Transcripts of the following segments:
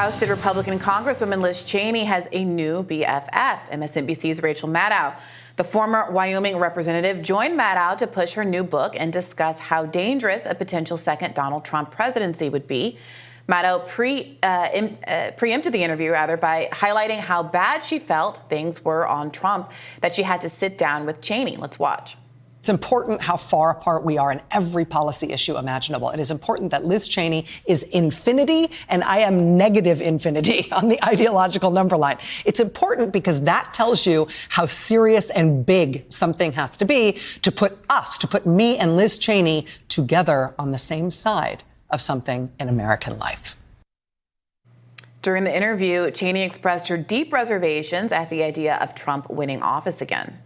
ousted Republican Congresswoman Liz Cheney has a new BFF. MSNBC's Rachel Maddow, the former Wyoming representative, joined Maddow to push her new book and discuss how dangerous a potential second Donald Trump presidency would be. Maddow preempted the interview by highlighting how bad she felt things were on Trump, that she had to sit down with Cheney. Let's watch. It's important how far apart we are in every policy issue imaginable. It is important that Liz Cheney is infinity and I am negative infinity on the ideological number line. It's important because that tells you how serious and big something has to be to put me and Liz Cheney together on the same side of something in American life. During the interview, Cheney expressed her deep reservations at the idea of Trump winning office again.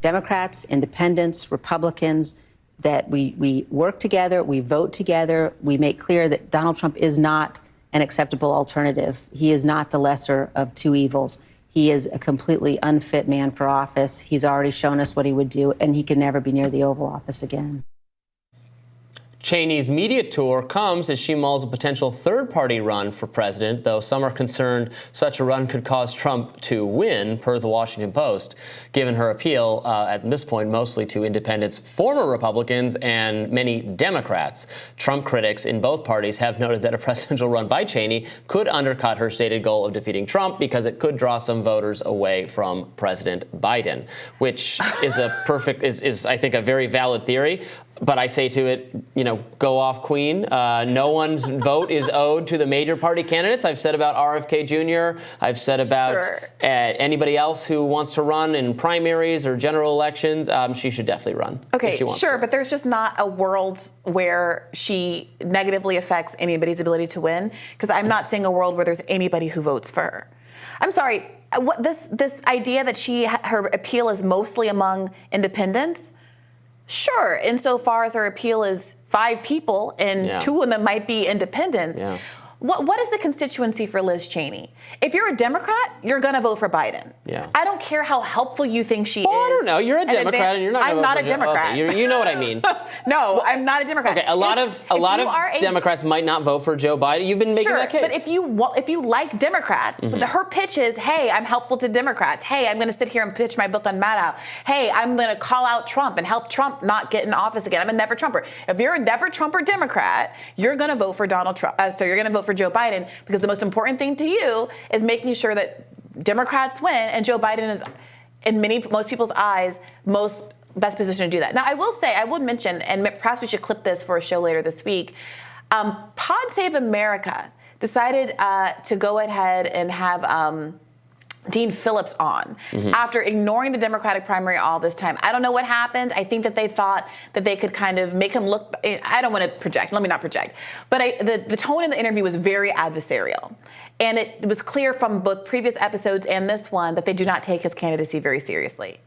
Democrats, independents, Republicans, that we work together, we vote together, we make clear that Donald Trump is not an acceptable alternative. He is not the lesser of two evils. He is a completely unfit man for office. He's already shown us what he would do, and he can never be near the Oval Office again. Cheney's media tour comes as she mulls a potential third-party run for president, though some are concerned such a run could cause Trump to win, per the Washington Post, given her appeal at this point mostly to independents, former Republicans, and many Democrats. Trump critics in both parties have noted that a presidential run by Cheney could undercut her stated goal of defeating Trump because it could draw some voters away from President Biden, which is I think, a very valid theory. But I say to it, go off, Queen. No one's vote is owed to the major party candidates. I've said about RFK Jr. I've said about anybody else who wants to run in primaries or general elections. She should definitely run. Okay, if she wants to. But there's just not a world where she negatively affects anybody's ability to win, because I'm not seeing a world where there's anybody who votes for her. I'm sorry. This idea that her appeal is mostly among independents. Sure, insofar as her appeal is 5 people and 2 of them might be independents. Yeah. What is the constituency for Liz Cheney? If you're a Democrat, you're going to vote for Biden. Yeah. I don't care how helpful you think she is. I don't know. You're a Democrat and you're not. I'm not a Democrat. Okay, you know what I mean. No, I'm not a Democrat. Okay, a lot of Democrats might not vote for Joe Biden. You've been making that case. But if you like Democrats, her pitch is, hey, I'm helpful to Democrats. Hey, I'm going to sit here and pitch my book on Maddow. Hey, I'm going to call out Trump and help Trump not get in office again. I'm a never Trumper. If you're a never Trumper Democrat, you're going to vote for Donald Trump. So you're going to vote for Joe Biden, because the most important thing to you is making sure that Democrats win, and Joe Biden is, in most people's eyes, best position to do that. Now, I will mention, and perhaps we should clip this for a show later this week. Pod Save America decided to go ahead and have Dean Phillips on after ignoring the Democratic primary all this time. I don't know what happened. I think that they thought that they could kind of make him look, I don't want to project, let me not project, but the tone in the interview was very adversarial. And it was clear from both previous episodes and this one that they do not take his candidacy very seriously.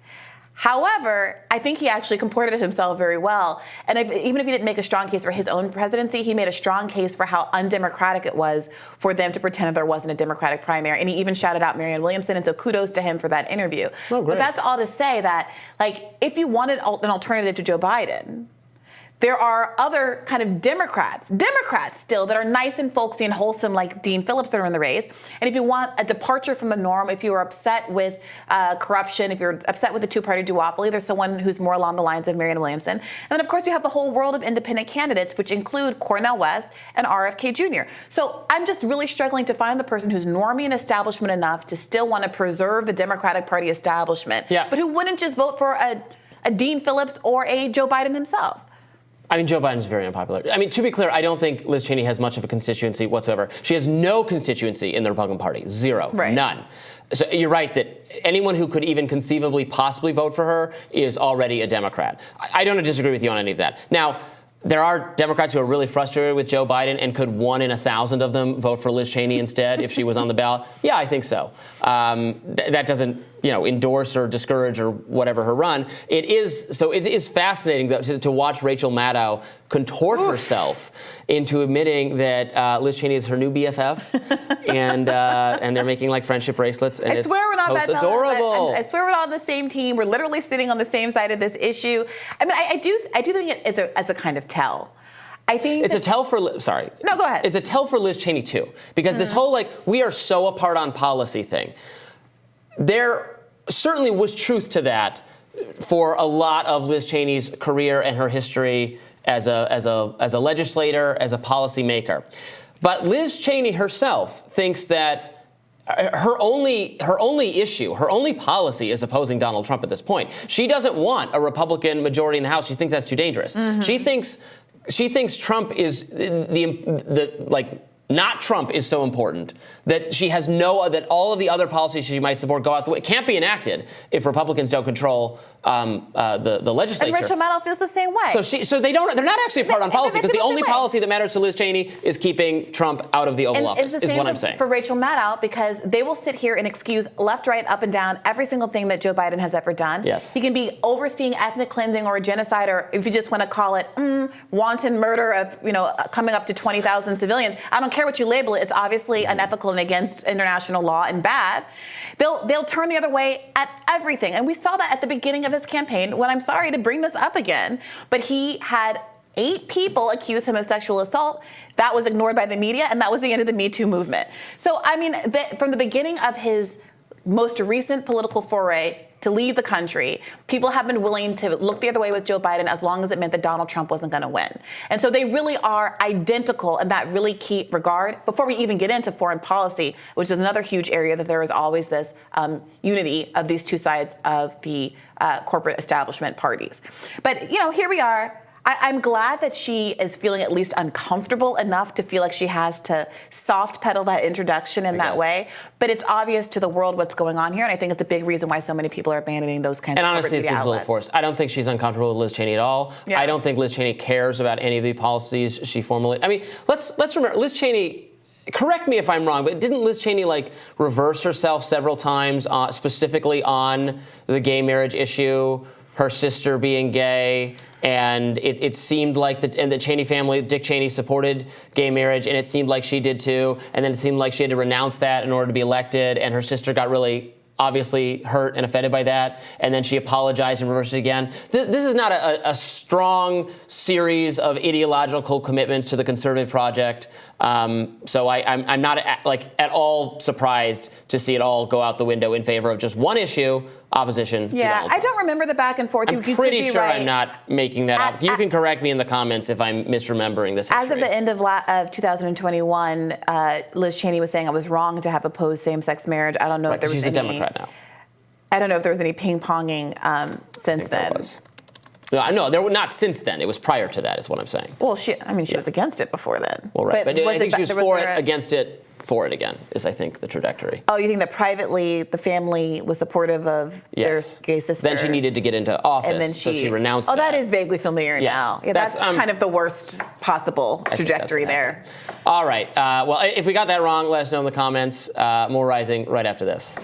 However, I think he actually comported himself very well. And even if he didn't make a strong case for his own presidency, he made a strong case for how undemocratic it was for them to pretend that there wasn't a Democratic primary. And he even shouted out Marianne Williamson. And so kudos to him for that interview. Oh, great. But that's all to say that, if you wanted an alternative to Joe Biden, there are other kind of Democrats still that are nice and folksy and wholesome, like Dean Phillips, that are in the race. And if you want a departure from the norm, if you are upset with corruption, if you're upset with the two-party duopoly, there's someone who's more along the lines of Marianne Williamson. And then, of course, you have the whole world of independent candidates, which include Cornel West and RFK Jr. So I'm just really struggling to find the person who's normie and establishment enough to still want to preserve the Democratic Party establishment, but who wouldn't just vote for a Dean Phillips or a Joe Biden himself. I mean, Joe Biden's very unpopular. I mean, to be clear, I don't think Liz Cheney has much of a constituency whatsoever. She has no constituency in the Republican Party. Zero. Right. None. So you're right that anyone who could even conceivably possibly vote for her is already a Democrat. I don't disagree with you on any of that. Now, there are Democrats who are really frustrated with Joe Biden, and could 1 in 1,000 of them vote for Liz Cheney instead if she was on the ballot? Yeah, I think so. That doesn't, endorse or discourage or whatever her run. It is fascinating, though, to watch Rachel Maddow contort herself into admitting that Liz Cheney is her new BFF, and they're making friendship bracelets, and it's adorable. I swear we're not on the same team. We're literally sitting on the same side of this issue. I mean, I do think it as a kind of tell. I think it's a tell for. Sorry. No, go ahead. It's a tell for Liz Cheney too, because this whole we are so apart on policy thing. There certainly was truth to that for a lot of Liz Cheney's career and her history as a legislator, as a policymaker. But Liz Cheney herself thinks that her only issue, her only policy is opposing Donald Trump at this point. She doesn't want a Republican majority in the House. She thinks that's too dangerous. She thinks Trump is not Trump is so important that she has that all of the other policies she might support go out the way. It can't be enacted if Republicans don't control the legislature. And Rachel Maddow feels the same way. So they're not actually apart on policy, because the only policy that matters to Liz Cheney is keeping Trump out of the Oval Office, is what I'm saying. For Rachel Maddow, because they will sit here and excuse left, right, up and down every single thing that Joe Biden has ever done. Yes. He can be overseeing ethnic cleansing or a genocide, or if you just want to call it wanton murder of coming up to 20,000 civilians. I don't care what you label it. It's obviously unethical and against international law and bad. They'll turn the other way at everything. And we saw that at the beginning of his campaign, when I'm sorry to bring this up again, but he had 8 people accuse him of sexual assault. That was ignored by the media, and that was the end of the Me Too movement. So, I mean, from the beginning of his most recent political foray to lead the country, people have been willing to look the other way with Joe Biden as long as it meant that Donald Trump wasn't going to win. And so they really are identical in that really key regard. Before we even get into foreign policy, which is another huge area that there is always this unity of these two sides of the corporate establishment parties. But, here we are. I'm glad that she is feeling at least uncomfortable enough to feel like she has to soft pedal that introduction in that way. But it's obvious to the world what's going on here, and I think it's a big reason why so many people are abandoning those kinds of corporate media outlets. And honestly, it seems a little forced. I don't think she's uncomfortable with Liz Cheney at all. Yeah. I don't think Liz Cheney cares about any of the policies she formulated. I mean, let's remember, Liz Cheney, correct me if I'm wrong, but didn't Liz Cheney reverse herself several times, specifically on the gay marriage issue, her sister being gay? And it seemed like the Cheney family, Dick Cheney, supported gay marriage, and it seemed like she did too. And then it seemed like she had to renounce that in order to be elected, and her sister got really obviously hurt and offended by that, and then she apologized and reversed it again. This is not a strong series of ideological commitments to the conservative project. So I'm not at all surprised to see it all go out the window in favor of just one issue, opposition to Donald Trump. I don't remember the back and forth. I'm pretty sure I'm not making that up. You can correct me in the comments if I'm misremembering this history. As of the end of 2021, Liz Cheney was saying I was wrong to have opposed same-sex marriage. I don't know if there was she's any... a Democrat now. I don't know if there was any ping-ponging since then. There was. No, there were not since then. It was prior to that, is what I'm saying. Well, she was against it before then. Well, right. But I think she was for it, against it, for it again, is I think the trajectory. Oh, you think that privately the family was supportive of their gay sister? Then she needed to get into office, and then so she renounced that. Oh, that is vaguely familiar now. Yeah, that's kind of the worst possible trajectory there. All right. Well, if we got that wrong, let us know in the comments. More Rising right after this.